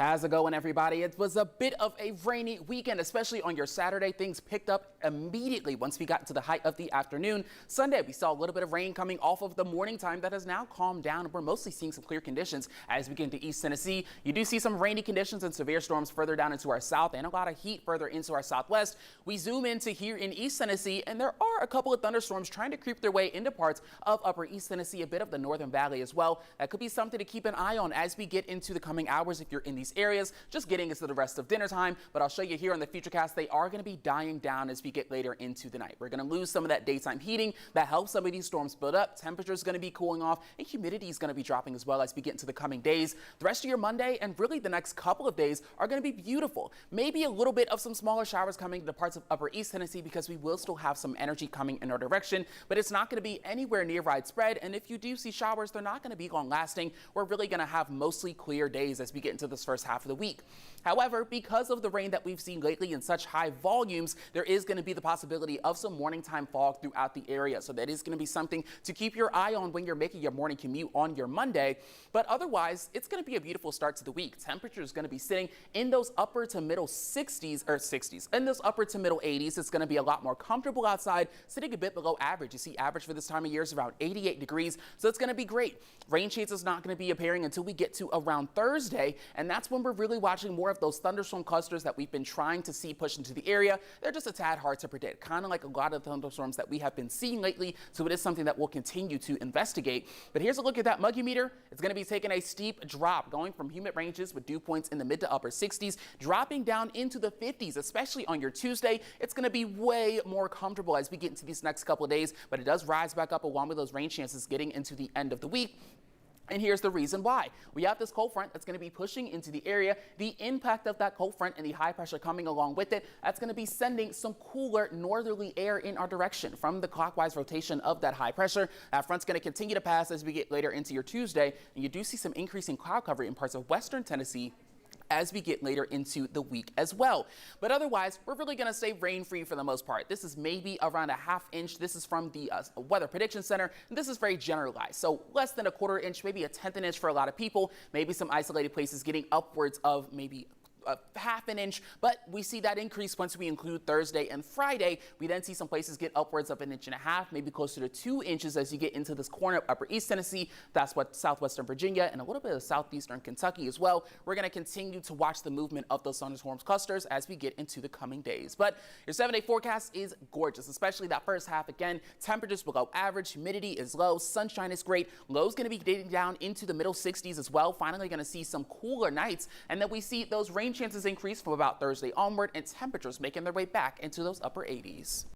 How's it going, everybody? It was a bit of a rainy weekend, especially on your Saturday. Things picked up immediately once we got to the height of the afternoon. Sunday, we saw a little bit of rain coming off of the morning time that has now calmed down. We're mostly seeing some clear conditions as we get into East Tennessee. You do see some rainy conditions and severe storms further down into our south and a lot of heat further into our southwest. We zoom into here in East Tennessee, and there are a couple of thunderstorms trying to creep their way into parts of upper East Tennessee, a bit of the northern valley as well. That could be something to keep an eye on as we get into the coming hours if you're in these areas, just getting into the rest of dinner time. But I'll show you here on the Futurecast, they are going to be dying down as we get later into the night. We're going to lose some of that daytime heating that helps some of these storms build up. Temperature is going to be cooling off and humidity is going to be dropping as well as we get into the coming days. The rest of your Monday and really the next couple of days are going to be beautiful. Maybe a little bit of some smaller showers coming to parts of upper East Tennessee because we will still have some energy coming in our direction, but it's not going to be anywhere near widespread. And if you do see showers, they're not going to be long lasting. We're really going to have mostly clear days as we get into this first half of the week. However, because of the rain that we've seen lately in such high volumes, there is going to be the possibility of some morning time fog throughout the area. So that is going to be something to keep your eye on when you're making your morning commute on your Monday. But otherwise, it's going to be a beautiful start to the week. Temperature is going to be sitting in those upper to middle 60s, in those upper to middle 80s. It's going to be a lot more comfortable outside, sitting a bit below average. You see average for this time of year is around 88 degrees. So it's going to be great. Rain shades is not going to be appearing until we get to around Thursday. And that's when we're really watching more of those thunderstorm clusters that we've been trying to see push into the area. They're just a tad hard to predict, kind of like a lot of thunderstorms that we have been seeing lately. So it is something that we'll continue to investigate. But here's a look at that muggy meter. It's going to be taking a steep drop, going from humid ranges with dew points in the mid to upper 60s, dropping down into the 50s, especially on your Tuesday. It's going to be way more comfortable as we get into these next couple of days, but it does rise back up along with those rain chances getting into the end of the week. And here's the reason why. We have this cold front that's going to be pushing into the area. The impact of that cold front and the high pressure coming along with it, that's going to be sending some cooler northerly air in our direction from the clockwise rotation of that high pressure. That front's going to continue to pass as we get later into your Tuesday. And you do see some increasing cloud cover in parts of western Tennessee as we get later into the week as well. But otherwise, we're really going to stay rain-free for the most part. This is maybe around a ½ inch. This is from the Weather Prediction Center, and this is very generalized. So less than a ¼ inch, maybe a 1/10 inch for a lot of people, maybe some isolated places getting upwards of maybe a ½ inch, but we see that increase once we include Thursday and Friday. We then see some places get upwards of 1.5 inches, maybe closer to 2 inches as you get into this corner of upper East Tennessee. That's what southwestern Virginia and a little bit of southeastern Kentucky as well. We're going to continue to watch the movement of those thunderstorms clusters as we get into the coming days. But your 7-day forecast is gorgeous, especially that first half. Again, temperatures below average, humidity is low, sunshine is great. Lows going to be dating down into the middle 60s as well. Finally going to see some cooler nights, and then we see those rain chances increase from about Thursday onward, and temperatures making their way back into those upper 80s.